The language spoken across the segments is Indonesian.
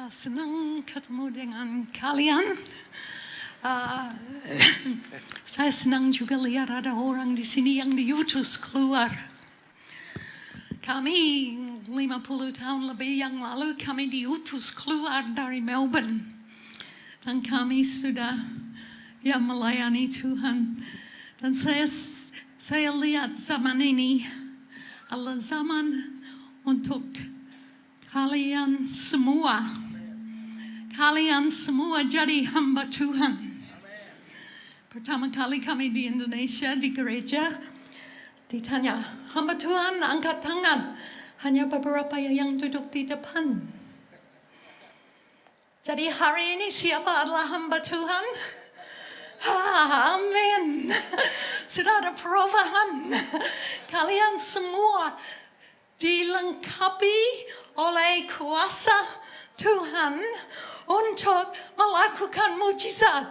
Senang ketemu dengan kalian. Saya senang juga lihat ada orang di sini yang diutus keluar. Kami 50 tahun lebih yang lalu kami diutus keluar dari Melbourne. Dan kami sudah melayani Tuhan. Dan saya lihat zaman ini adalah zaman untuk kalian semua. Kalian semua jadi hamba Tuhan. Pertama kali kami di Indonesia, di gereja, ditanya, hamba Tuhan angkat tangan. Hanya beberapa yang duduk di depan. Jadi hari ini siapa adalah hamba Tuhan? Amin. Sudah ada perubahan. Kalian semua dilengkapi oleh kuasa Tuhan untuk melakukan mujizat,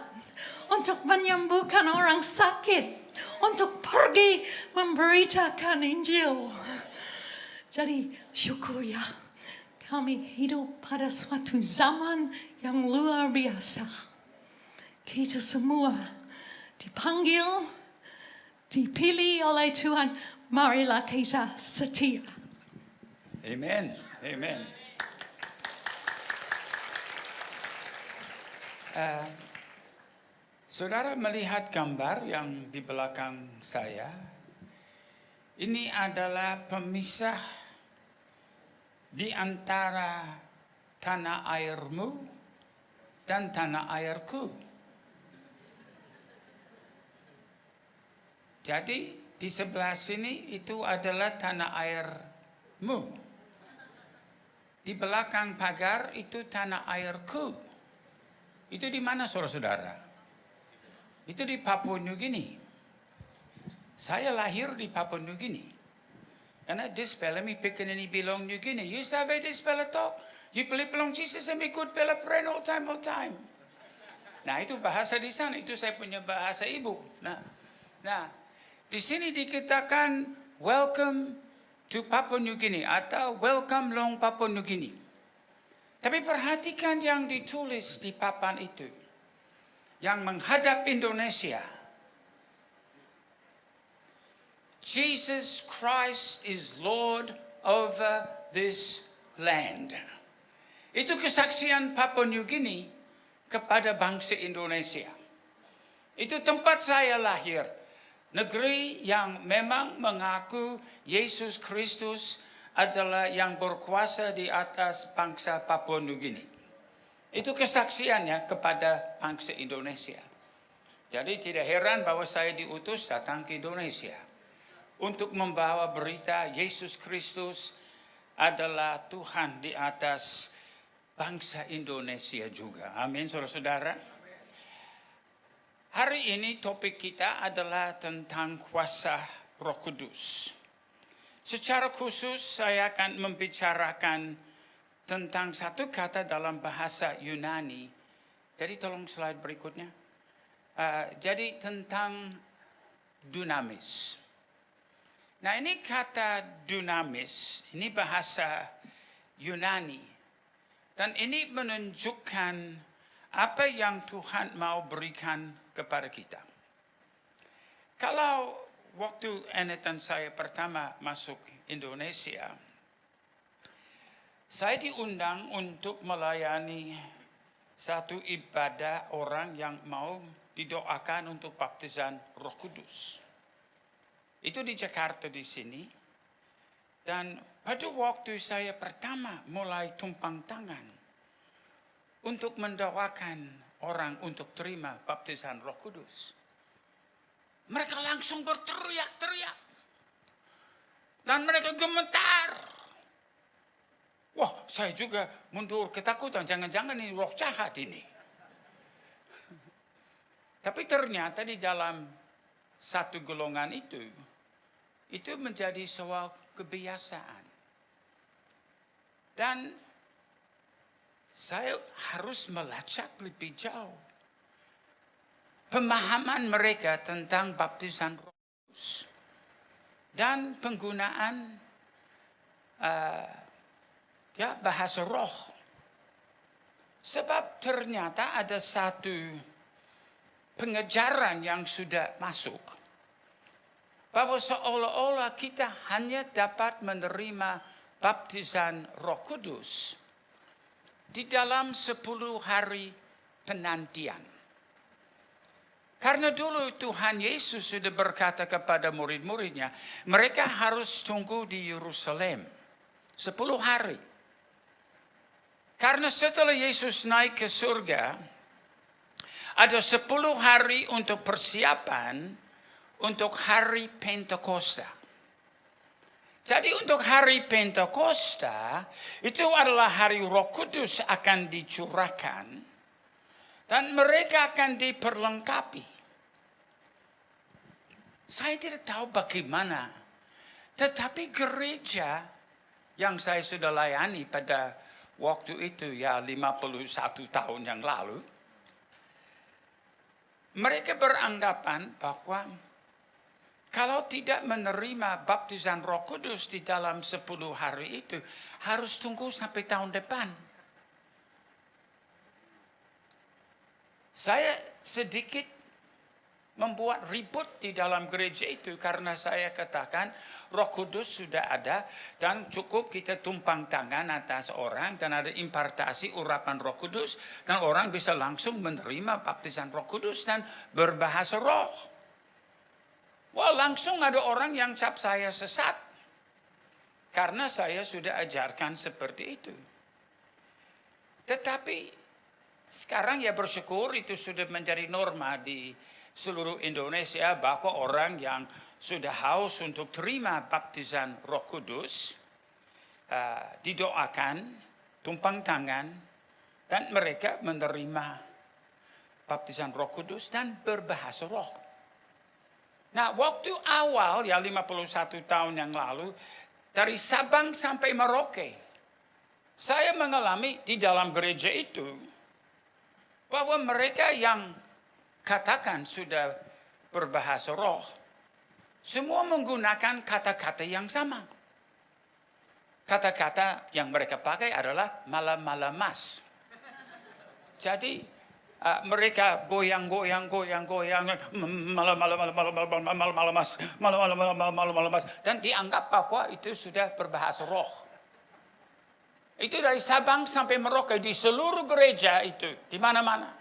untuk menyembuhkan orang sakit, untuk pergi memberitakan Injil. Jadi syukur ya, kami hidup pada suatu zaman yang luar biasa. Kita semua dipanggil, dipilih oleh Tuhan, marilah kita setia. Amen, amen. Saudara melihat gambar yang di belakang saya. Ini adalah pemisah di antara tanah airmu dan tanah airku. Jadi di sebelah sini itu adalah tanah airmu. Di belakang pagar itu tanah airku. Itu di mana saudara-saudara? Itu di Papua New Guinea. Saya lahir di Papua New Guinea. Karena this fella mi picken and he belong New Guinea. You sabe this fella talk? You belong Jesus and me good fella pray all time. Nah itu bahasa di sana. Itu saya punya bahasa ibu. Nah di sini dikatakan welcome to Papua New Guinea atau welcome long Papua New Guinea. Tapi perhatikan yang ditulis di papan itu. Yang menghadap Indonesia. Jesus Christ is Lord over this land. Itu kesaksian Papua New Guinea kepada bangsa Indonesia. Itu tempat saya lahir. Negeri yang memang mengaku Yesus Kristus adalah yang berkuasa di atas bangsa Papua New Guinea. Itu kesaksiannya kepada bangsa Indonesia. Jadi tidak heran bahwa saya diutus datang ke Indonesia untuk membawa berita Yesus Kristus adalah Tuhan di atas bangsa Indonesia juga. Amin, saudara-saudara. Hari ini topik kita adalah tentang kuasa Roh Kudus. Secara khusus saya akan membicarakan tentang satu kata dalam bahasa Yunani. Jadi tolong slide berikutnya. Jadi tentang dunamis. Nah ini kata dunamis, ini bahasa Yunani. Dan ini menunjukkan apa yang Tuhan mau berikan kepada kita. Kalau waktu enetan saya pertama masuk Indonesia, saya diundang untuk melayani satu ibadah orang yang mau didoakan untuk baptisan Roh Kudus. Itu di Jakarta di sini. Dan pada waktu saya pertama mulai tumpang tangan untuk mendoakan orang untuk terima baptisan Roh Kudus, mereka langsung berteriak-teriak. Dan mereka gemetar. Wah, saya juga mundur ketakutan. Jangan-jangan ini roh jahat ini. Tapi ternyata di dalam satu golongan itu menjadi sebuah kebiasaan. Dan saya harus melacak lebih jauh pemahaman mereka tentang baptisan Roh Kudus dan penggunaan bahasa roh. Sebab ternyata ada satu pengejaran yang sudah masuk. Bahwa seolah-olah kita hanya dapat menerima baptisan Roh Kudus di dalam 10 hari penantian. Karena dulu Tuhan Yesus sudah berkata kepada murid-muridnya, mereka harus tunggu di Yerusalem 10 hari. Karena setelah Yesus naik ke surga, ada 10 hari untuk persiapan untuk hari Pentakosta. Jadi untuk hari Pentakosta, itu adalah hari Roh Kudus akan dicurahkan, dan mereka akan diperlengkapi. Saya tidak tahu bagaimana, tetapi gereja yang saya sudah layani pada waktu itu, ya 51 tahun yang lalu, mereka beranggapan bahwa kalau tidak menerima baptisan Roh Kudus di dalam 10 hari itu, harus tunggu sampai tahun depan. Saya sedikit membuat ribut di dalam gereja itu karena saya katakan Roh Kudus sudah ada dan cukup kita tumpang tangan atas orang dan ada impartasi urapan Roh Kudus dan orang bisa langsung menerima baptisan Roh Kudus dan berbahasa roh. Wah, langsung ada orang yang cap saya sesat karena saya sudah ajarkan seperti itu. Tetapi sekarang ya bersyukur itu sudah menjadi norma di seluruh Indonesia bahwa orang yang sudah haus untuk terima baptisan Roh Kudus didoakan, tumpang tangan, dan mereka menerima baptisan Roh Kudus dan berbahasa roh. Nah, waktu awal ya 51 tahun yang lalu, dari Sabang sampai Merauke, saya mengalami di dalam gereja itu bahwa mereka yang katakan sudah berbahasa roh, semua menggunakan kata-kata yang sama. Kata-kata yang mereka pakai adalah malam-malamas. Jadi mereka goyang-goyang, malam-malamas, dan dianggap bahwa itu sudah berbahasa roh. Itu dari Sabang sampai Merauke di seluruh gereja itu, di mana-mana.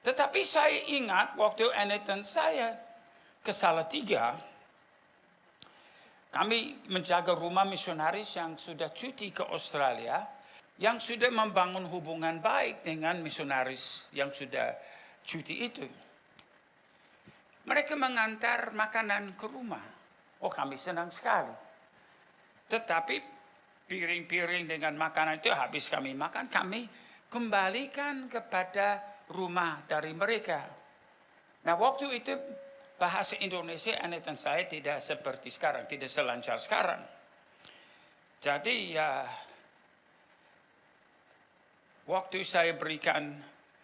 Tetapi saya ingat waktu Anethan saya ke Salatiga, kami menjaga rumah misionaris yang sudah cuti ke Australia, yang sudah membangun hubungan baik dengan misionaris yang sudah cuti itu. Mereka mengantar makanan ke rumah. Oh, kami senang sekali. Tetapi piring-piring dengan makanan itu habis kami makan, kami kembalikan kepada rumah dari mereka. Nah, waktu itu bahasa Indonesia Anethan saya tidak seperti sekarang, tidak selancar sekarang. Jadi ya, waktu saya berikan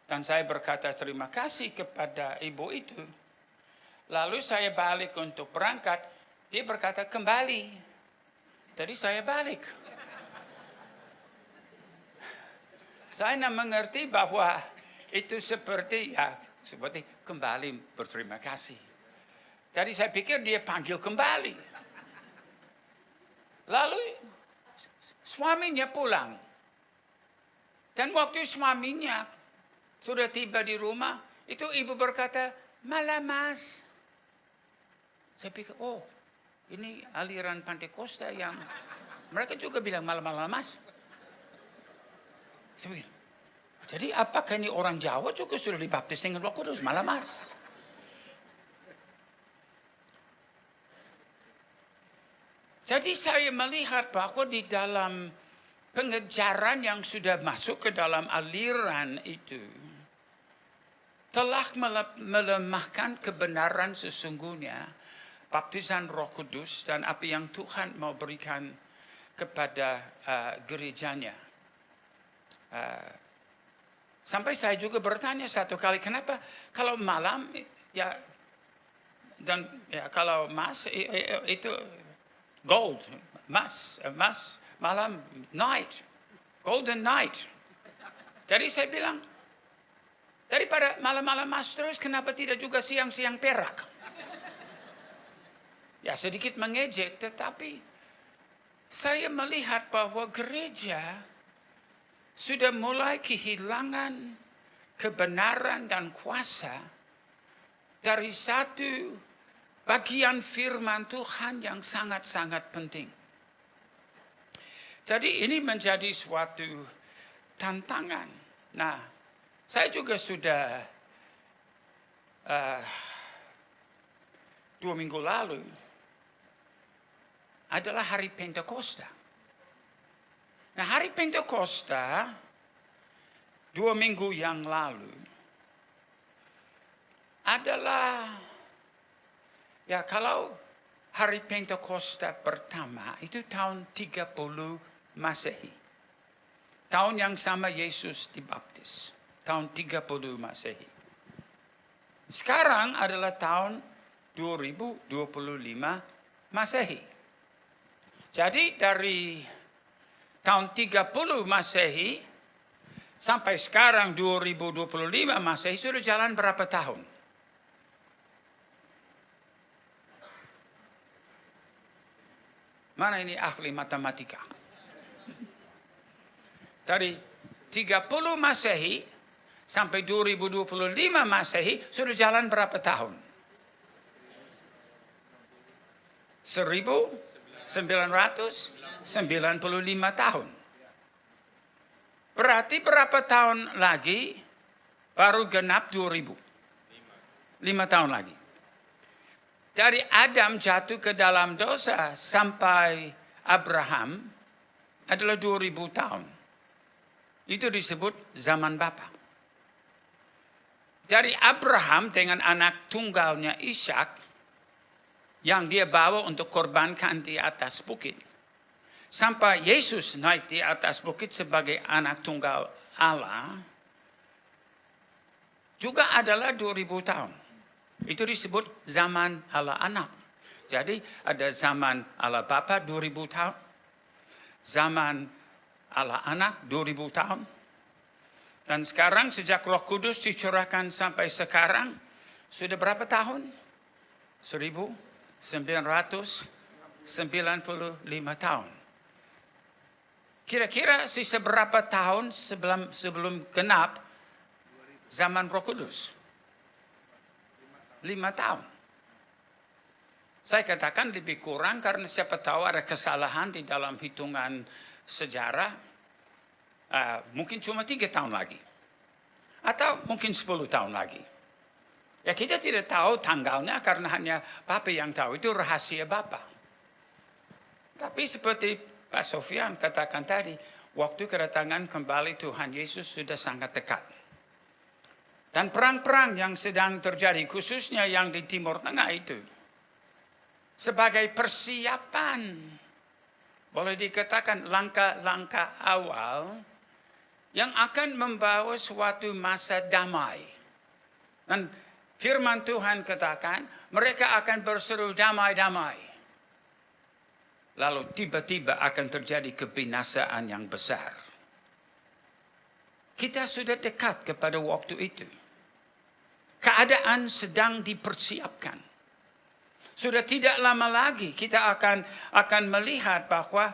dan saya berkata terima kasih kepada ibu itu, lalu saya balik untuk berangkat, dia berkata kembali. Jadi saya balik. Saya mengerti bahwa itu seperti kembali berterima kasih. Jadi saya pikir dia panggil kembali. Lalu suaminya pulang. Dan waktu suaminya sudah tiba di rumah, itu ibu berkata, "Malam, Mas." Saya pikir, oh, ini aliran Pentakosta yang mereka juga bilang malam-malam, Mas. Saya pikir, jadi apakah ini orang Jawa juga sudah dibaptis dengan Roh Kudus malam, Mas? Jadi saya melihat bahwa di dalam pengejaran yang sudah masuk ke dalam aliran itu telah melemahkan kebenaran sesungguhnya baptisan Roh Kudus dan apa yang Tuhan mau berikan kepada gerejanya. Sampai saya juga bertanya satu kali, kenapa kalau malam ya dan ya kalau mas itu gold, mas malam, night. Golden Night. Jadi saya bilang, daripada malam-malam emas terus, kenapa tidak juga siang-siang perak? Ya sedikit mengejek, tetapi saya melihat bahwa gereja sudah mulai kehilangan kebenaran dan kuasa dari satu bagian firman Tuhan yang sangat-sangat penting. Jadi ini menjadi suatu tantangan. Nah, saya juga sudah 2 minggu lalu adalah hari Pentakosta. Nah, hari Pentakosta 2 minggu yang lalu adalah, ya kalau hari Pentakosta pertama itu tahun 30 Masehi. Tahun yang sama Yesus dibaptis. Tahun 30 Masehi. Sekarang adalah tahun 2025 Masehi. Jadi dari tahun 30 Masehi sampai sekarang 2025 Masehi sudah jalan berapa tahun? Mana ini ahli matematika? Dari 30 Masehi sampai 2025 Masehi sudah jalan berapa tahun? 1995 tahun. Berarti berapa tahun lagi baru genap 2000? 5 tahun lagi. Dari Adam jatuh ke dalam dosa sampai Abraham adalah 2000 tahun. Itu disebut zaman Bapa. Dari Abraham dengan anak tunggalnya Ishak yang dia bawa untuk korbankan di atas bukit. Sampai Yesus naik di atas bukit sebagai anak tunggal Allah. Juga adalah 2000 tahun. Itu disebut zaman Allah anak. Jadi ada zaman Allah Bapa 2000 tahun. Zaman Allah anak 2000 tahun. Dan sekarang sejak Roh Kudus dicurahkan sampai sekarang sudah berapa tahun? 1995 tahun. Kira-kira sisa berapa tahun sebelum genap zaman Roh Kudus? 5 tahun. Saya katakan lebih kurang karena siapa tahu ada kesalahan di dalam hitungan sejarah. Mungkin cuma 3 tahun lagi. Atau mungkin 10 tahun lagi. Ya kita tidak tahu tanggalnya karena hanya Bapa yang tahu. Itu rahasia Bapa. Tapi seperti Pak Sofian katakan tadi, waktu kedatangan kembali Tuhan Yesus sudah sangat dekat. Dan perang-perang yang sedang terjadi, khususnya yang di Timur Tengah itu, sebagai persiapan, boleh dikatakan langkah-langkah awal, yang akan membawa suatu masa damai. Dan firman Tuhan katakan, mereka akan berseru damai-damai. Lalu tiba-tiba akan terjadi kebinasaan yang besar. Kita sudah dekat kepada waktu itu. Keadaan sedang dipersiapkan. Sudah tidak lama lagi kita akan melihat bahwa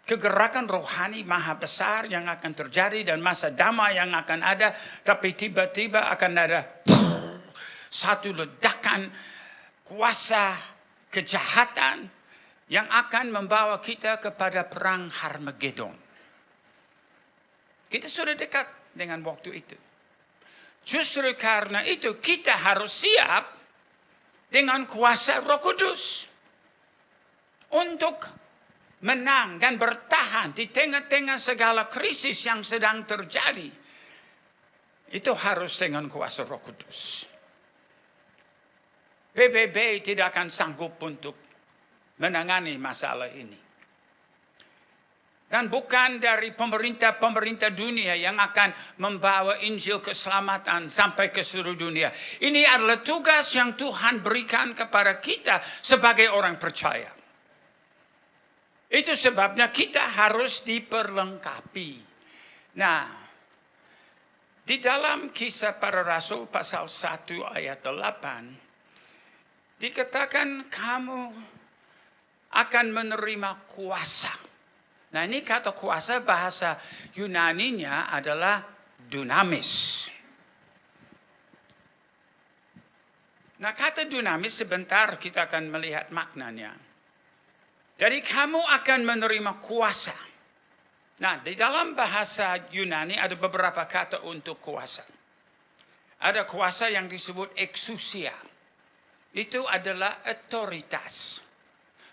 kegerakan rohani maha besar yang akan terjadi dan masa damai yang akan ada. Tapi tiba-tiba akan ada satu ledakan kuasa kejahatan yang akan membawa kita kepada perang Harmagedon. Kita sudah dekat dengan waktu itu. Justru karena itu kita harus siap dengan kuasa Roh Kudus untuk menang dan bertahan di tengah-tengah segala krisis yang sedang terjadi. Itu harus dengan kuasa Roh Kudus. PBB tidak akan sanggup untuk menangani masalah ini. Dan bukan dari pemerintah-pemerintah dunia yang akan membawa Injil keselamatan sampai ke seluruh dunia. Ini adalah tugas yang Tuhan berikan kepada kita sebagai orang percaya. Itu sebabnya kita harus diperlengkapi. Nah, di dalam Kisah Para Rasul pasal 1 ayat 8, dikatakan kamu akan menerima kuasa. Nah, ini kata kuasa bahasa Yunaninya adalah dunamis. Nah, kata dunamis sebentar kita akan melihat maknanya. Jadi kamu akan menerima kuasa. Nah, di dalam bahasa Yunani ada beberapa kata untuk kuasa. Ada kuasa yang disebut exousia. Itu adalah otoritas.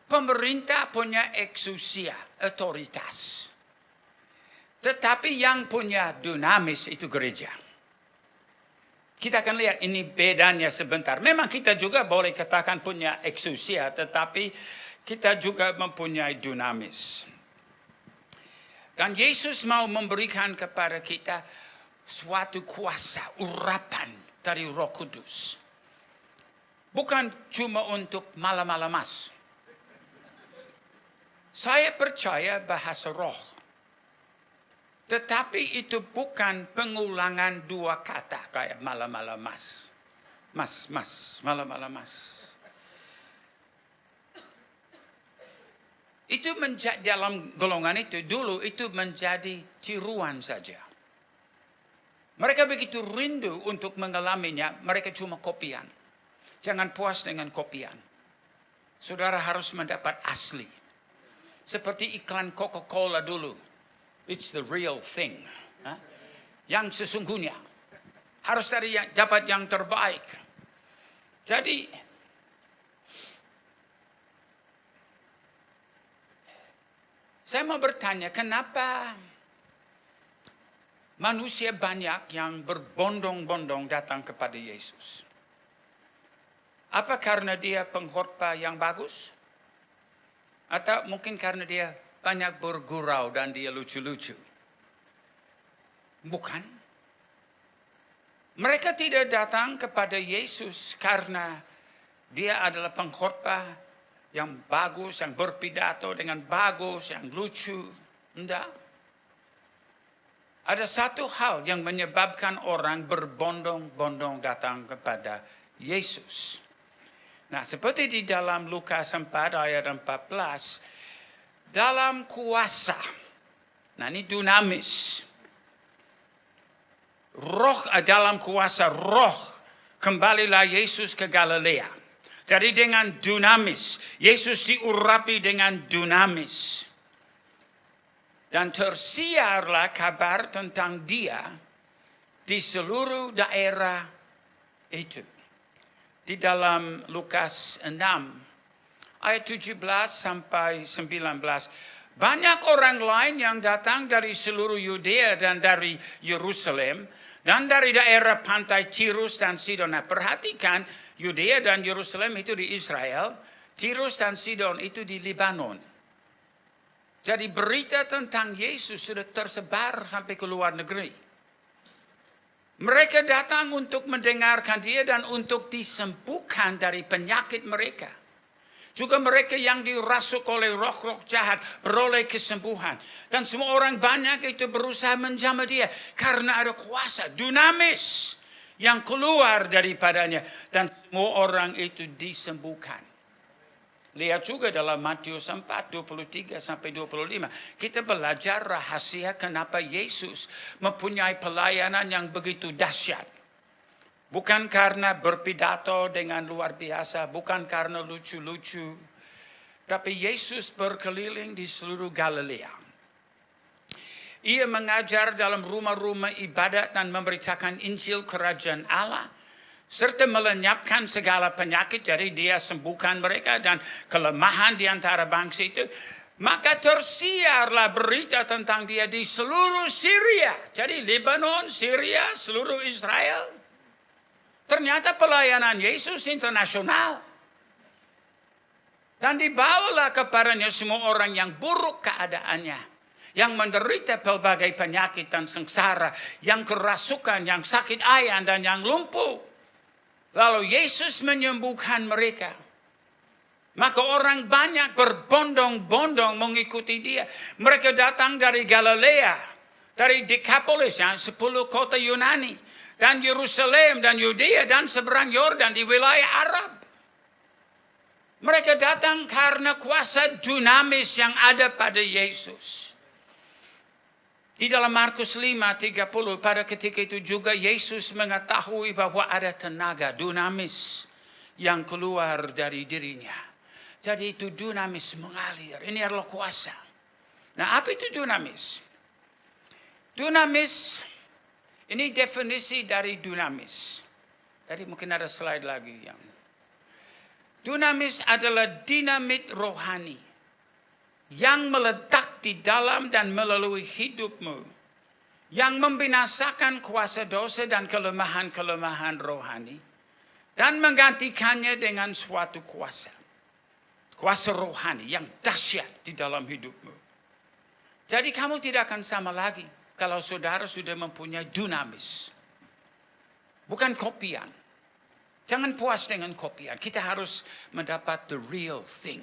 Pemerintah punya exousia, otoritas. Tetapi yang punya dunamis itu gereja. Kita akan lihat ini bedanya sebentar. Memang kita juga boleh katakan punya exousia, tetapi kita juga mempunyai dunamis. Dan Yesus mau memberikan kepada kita suatu kuasa, urapan dari Roh Kudus. Bukan cuma untuk malam-malam mas. Saya percaya bahasa roh. Tetapi itu bukan pengulangan dua kata kayak malam-malam mas. Mas, malam-malam mas. Itu menjadi dalam golongan itu dulu itu menjadi tiruan saja. Mereka begitu rindu untuk mengalaminya, mereka cuma kopian. Jangan puas dengan kopian. Saudara harus mendapat asli. Seperti iklan Coca-Cola dulu. It's the real thing. Yang sesungguhnya. Harus dapat yang terbaik. Jadi, saya mau bertanya, kenapa manusia banyak yang berbondong-bondong datang kepada Yesus? Apa karena dia pengkhotbah yang bagus? Atau mungkin karena dia banyak bergurau dan dia lucu-lucu? Bukan. Mereka tidak datang kepada Yesus karena dia adalah pengkhotbah yang bagus, yang berpidato dengan bagus, yang lucu. Tidak. Ada satu hal yang menyebabkan orang berbondong-bondong datang kepada Yesus. Nah, seperti di dalam Lukas 4 ayat 14, dalam kuasa, nah ini dunamis, roh dalam kuasa roh, kembalilah Yesus ke Galilea. Jadi dengan dunamis, Yesus diurapi dengan dunamis. Dan tersiarlah kabar tentang dia di seluruh daerah itu. Di dalam Lukas 6 ayat 17 sampai 19. Banyak orang lain yang datang dari seluruh Yudea dan dari Yerusalem dan dari daerah pantai Tirus dan Sidon. Nah, perhatikan Yudea dan Yerusalem itu di Israel, Tirus dan Sidon itu di Libanon. Jadi berita tentang Yesus sudah tersebar sampai ke luar negeri. Mereka datang untuk mendengarkan dia dan untuk disembuhkan dari penyakit mereka. Juga mereka yang dirasuk oleh roh-roh jahat beroleh kesembuhan. Dan semua orang banyak itu berusaha menjamah dia. Karena ada kuasa, dunamis yang keluar daripadanya. Dan semua orang itu disembuhkan. Lihat juga dalam Matius 4, 23 sampai 25. Kita belajar rahasia kenapa Yesus mempunyai pelayanan yang begitu dahsyat. Bukan karena berpidato dengan luar biasa, bukan karena lucu-lucu. Tapi Yesus berkeliling di seluruh Galilea. Ia mengajar dalam rumah-rumah ibadat dan memberitakan Injil Kerajaan Allah. Serta melenyapkan segala penyakit, jadi dia sembuhkan mereka dan kelemahan di antara bangsa itu. Maka tersiarlah berita tentang dia di seluruh Syria. Jadi Lebanon, Syria, seluruh Israel. Ternyata pelayanan Yesus internasional. Dan dibawalah kepadanya semua orang yang buruk keadaannya. Yang menderita pelbagai penyakit dan sengsara. Yang kerasukan, yang sakit ayan dan yang lumpuh. Lalu Yesus menyembuhkan mereka. Maka orang banyak berbondong-bondong mengikuti dia. Mereka datang dari Galilea, dari Decapolis, 10 kota Yunani, dan Yerusalem, dan Yudea, dan seberang Yordan di wilayah Arab. Mereka datang karena kuasa dunamis yang ada pada Yesus. Di dalam Markus 5:30, pada ketika itu juga Yesus mengetahui bahwa ada tenaga dunamis yang keluar dari dirinya. Jadi itu dunamis mengalir. Ini adalah kuasa. Nah, apa itu dunamis? Dunamis, ini definisi dari dunamis. Tadi mungkin ada slide lagi yang. Dunamis adalah dinamit rohani yang meledak di dalam dan melalui hidupmu, yang membinasakan kuasa dosa dan kelemahan-kelemahan rohani, dan menggantikannya dengan suatu kuasa. Kuasa rohani yang dahsyat di dalam hidupmu. Jadi kamu tidak akan sama lagi kalau saudara sudah mempunyai dunamis. Bukan kopian. Jangan puas dengan kopian. Kita harus mendapat the real thing.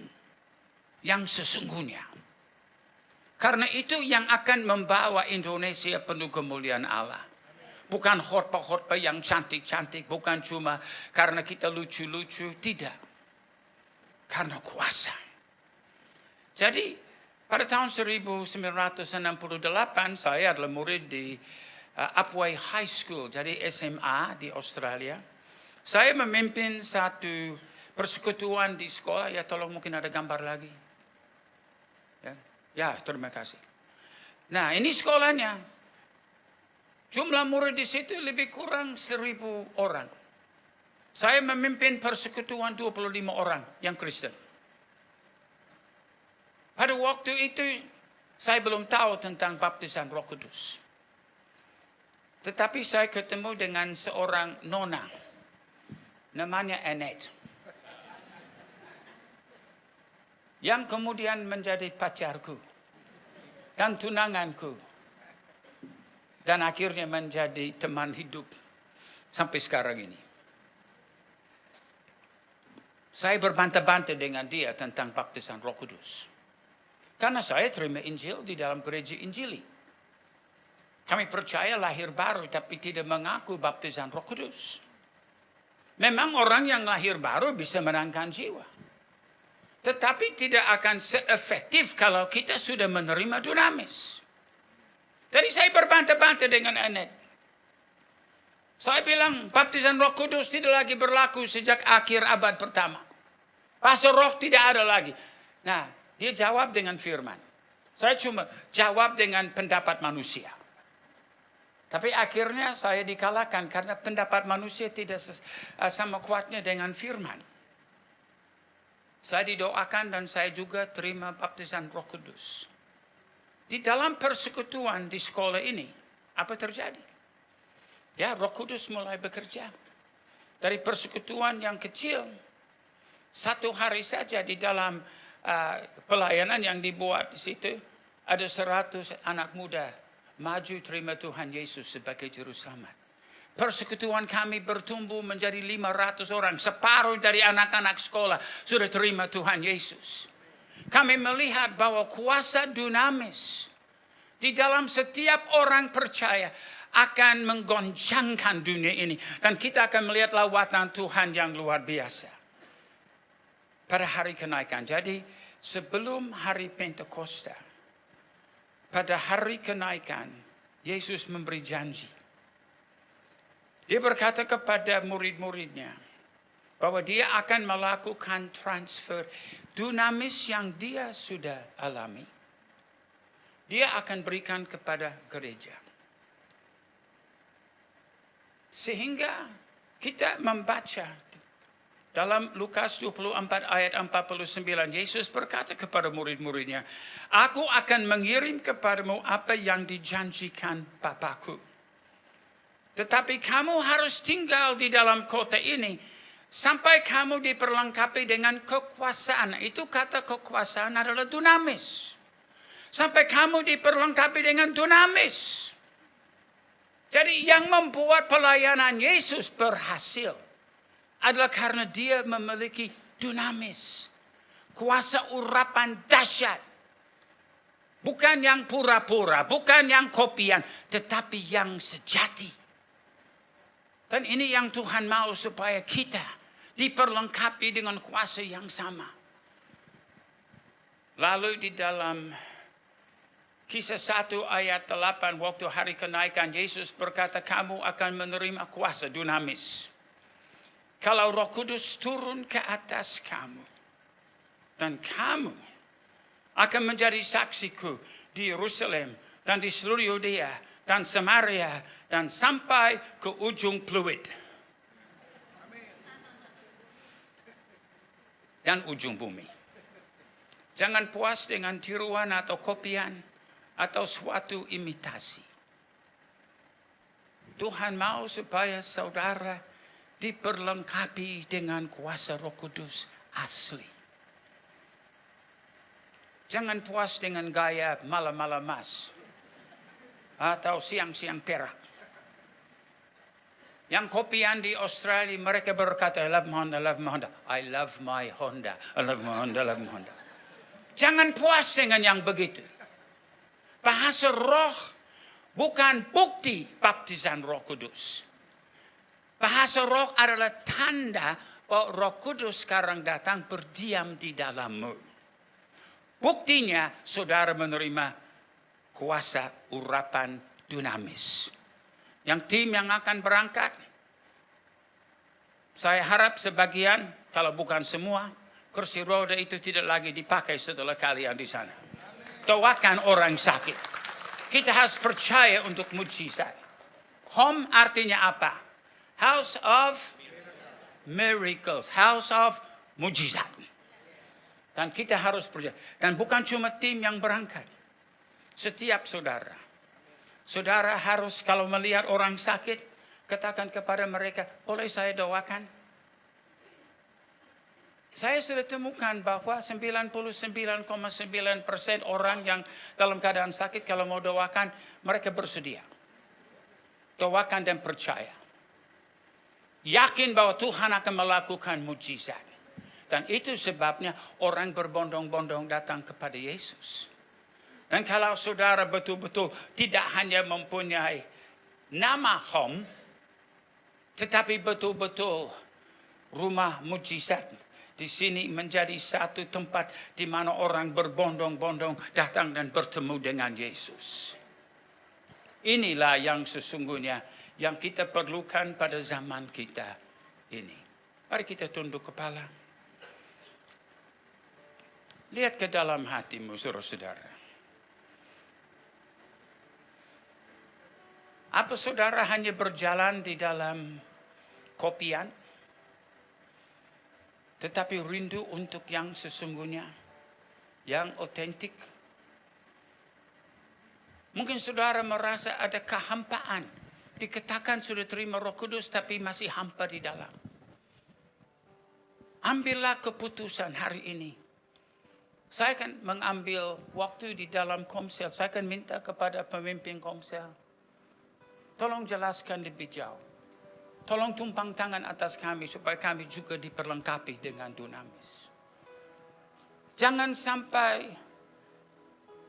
Yang sesungguhnya. Karena itu yang akan membawa Indonesia penuh kemuliaan Allah. Bukan khotbah-khotbah yang cantik-cantik. Bukan cuma karena kita lucu-lucu. Tidak. Karena kuasa. Jadi pada tahun 1968 saya adalah murid di Upwey High School, jadi SMA di Australia. Saya memimpin satu persekutuan di sekolah. Ya, tolong mungkin ada gambar lagi. Ya, terima kasih. Nah, ini sekolahnya. Jumlah murid di situ lebih kurang 1.000 orang. Saya memimpin persekutuan 25 orang yang Kristen. Pada waktu itu saya belum tahu tentang baptisan Roh Kudus. Tetapi saya ketemu dengan seorang nona. Namanya Annette. Yang kemudian menjadi pacarku. Dan tunanganku. Dan akhirnya menjadi teman hidup. Sampai sekarang ini. Saya berbantah-bantah dengan dia tentang baptisan Roh Kudus. Karena saya terima Injil di dalam gereja Injili. Kami percaya lahir baru tapi tidak mengaku baptisan Roh Kudus. Memang orang yang lahir baru bisa menangkan jiwa. Tetapi tidak akan seefektif kalau kita sudah menerima dunamis. Jadi saya berbantah-bantah dengan Annette. Saya bilang baptisan Roh Kudus tidak lagi berlaku sejak akhir abad pertama. Kuasa roh tidak ada lagi. Nah, dia jawab dengan firman. Saya cuma jawab dengan pendapat manusia. Tapi akhirnya saya dikalahkan karena pendapat manusia tidak sama kuatnya dengan firman. Saya didoakan dan saya juga terima baptisan Roh Kudus. Di dalam persekutuan di sekolah ini, apa terjadi? Ya, Roh Kudus mulai bekerja. Dari persekutuan yang kecil, satu hari saja di dalam pelayanan yang dibuat di situ, ada 100 anak muda maju terima Tuhan Yesus sebagai Juru Selamat. Persekutuan kami bertumbuh menjadi 500 orang. Separuh dari anak-anak sekolah sudah terima Tuhan Yesus. Kami melihat bahwa kuasa dunamis di dalam setiap orang percaya akan menggoncangkan dunia ini. Dan kita akan melihat lawatan Tuhan yang luar biasa. Pada hari kenaikan. Jadi sebelum hari Pentakosta. Pada hari kenaikan. Yesus memberi janji. Dia berkata kepada murid-muridnya. Bahwa dia akan melakukan transfer dunamis yang dia sudah alami. Dia akan berikan kepada gereja. Sehingga kita membaca dalam Lukas 24 ayat 49, Yesus berkata kepada murid-muridnya, Aku akan mengirim kepadamu apa yang dijanjikan Bapakku. Tetapi kamu harus tinggal di dalam kota ini sampai kamu diperlengkapi dengan kekuasaan. Itu kata kekuasaan adalah dunamis. Sampai kamu diperlengkapi dengan dunamis. Jadi yang membuat pelayanan Yesus berhasil adalah karena dia memiliki dunamis. Kuasa urapan dahsyat. Bukan yang pura-pura, bukan yang kopian, tetapi yang sejati. Dan ini yang Tuhan mau supaya kita diperlengkapi dengan kuasa yang sama. Lalu di dalam Kisah 1 ayat 8, waktu hari kenaikan, Yesus berkata, kamu akan menerima kuasa dunamis. Kalau Roh Kudus turun ke atas kamu. Dan kamu akan menjadi saksiku di Yerusalem dan di seluruh Yudea dan Samaria dan sampai ke ujung pluit. Dan ujung bumi. Jangan puas dengan tiruan atau kopian atau suatu imitasi. Tuhan mau supaya saudara diperlengkapi dengan kuasa Roh Kudus asli. Jangan puas dengan gaya malam-malam mas atau siang-siang perak. Yang kopian di Australia mereka berkata, I love my Honda, I love my Honda. I love my Honda, I love my Honda, I love my Honda. Jangan puas dengan yang begitu. Bahasa roh bukan bukti baptisan Roh Kudus. Bahasa roh adalah tanda bahwa Roh Kudus sekarang datang berdiam di dalammu. Buktinya saudara menerima kuasa urapan dunamis. Yang tim yang akan berangkat, saya harap sebagian, kalau bukan semua, kursi roda itu tidak lagi dipakai setelah kalian di sana. Doakan orang sakit. Kita harus percaya untuk mujizat. Home artinya apa? House of miracles. House of mujizat. Dan kita harus percaya. Dan bukan cuma tim yang berangkat. Setiap saudara. Saudara harus kalau melihat orang sakit, katakan kepada mereka, boleh saya doakan? Saya sudah temukan bahwa 99,9% orang yang dalam keadaan sakit, kalau mau doakan, mereka bersedia. Doakan dan percaya. Yakin bahwa Tuhan akan melakukan mujizat. Dan itu sebabnya orang berbondong-bondong datang kepada Yesus. Dan kalau saudara betul-betul tidak hanya mempunyai nama home, tetapi betul-betul rumah mujizat. Di sini menjadi satu tempat di mana orang berbondong-bondong datang dan bertemu dengan Yesus. Inilah yang sesungguhnya yang kita perlukan pada zaman kita ini. Mari kita tunduk kepala. Lihat ke dalam hatimu, saudara-saudara. Apa saudara hanya berjalan di dalam kopian? Tetapi rindu untuk yang sesungguhnya, yang otentik. Mungkin saudara merasa ada kehampaan. Dikatakan sudah terima Roh Kudus tapi masih hampa di dalam. Ambillah keputusan hari ini. Saya akan mengambil waktu di dalam komsel. Saya akan minta kepada pemimpin komsel. Tolong jelaskan lebih jauh. Tolong tumpang tangan atas kami supaya kami juga diperlengkapi dengan dunamis. Jangan sampai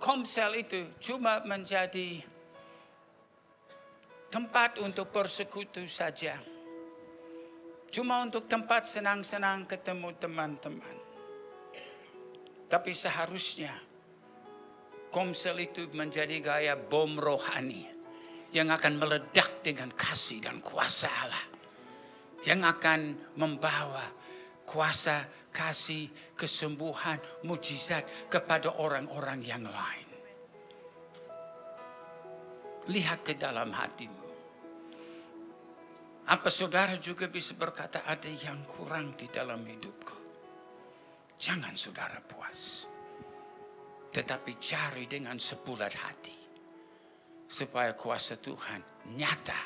komsel itu cuma menjadi tempat untuk bersekutu saja. Cuma untuk tempat senang-senang ketemu teman-teman. Tapi seharusnya komsel itu menjadi gaya bom rohani yang akan meledak dengan kasih dan kuasa Allah. Yang akan membawa kuasa, kasih, kesembuhan, mujizat kepada orang-orang yang lain. Lihat ke dalam hatimu. Apa saudara juga bisa berkata ada yang kurang di dalam hidupku? Jangan saudara puas. Tetapi cari dengan sebulat hati. Supaya kuasa Tuhan nyata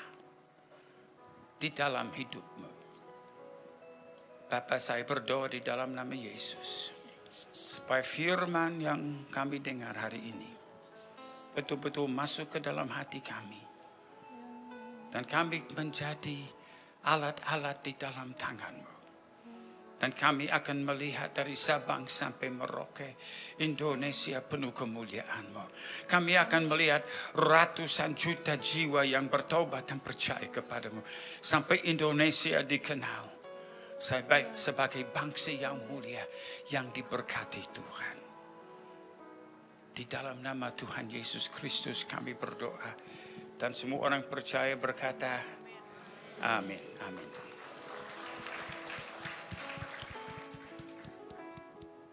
di dalam hidupmu. Bapa, saya berdoa di dalam nama Yesus. Supaya firman yang kami dengar hari ini betul-betul masuk ke dalam hati kami. Dan kami menjadi alat-alat di dalam tangan-Mu. Dan kami akan melihat dari Sabang sampai Merauke, Indonesia penuh kemuliaan-Mu. Kami akan melihat ratusan juta jiwa yang bertobat dan percaya kepada-Mu. Sampai Indonesia dikenal sebagai bangsa yang mulia, yang diberkati Tuhan. Di dalam nama Tuhan Yesus Kristus kami berdoa. Dan semua orang percaya berkata, amin, amin.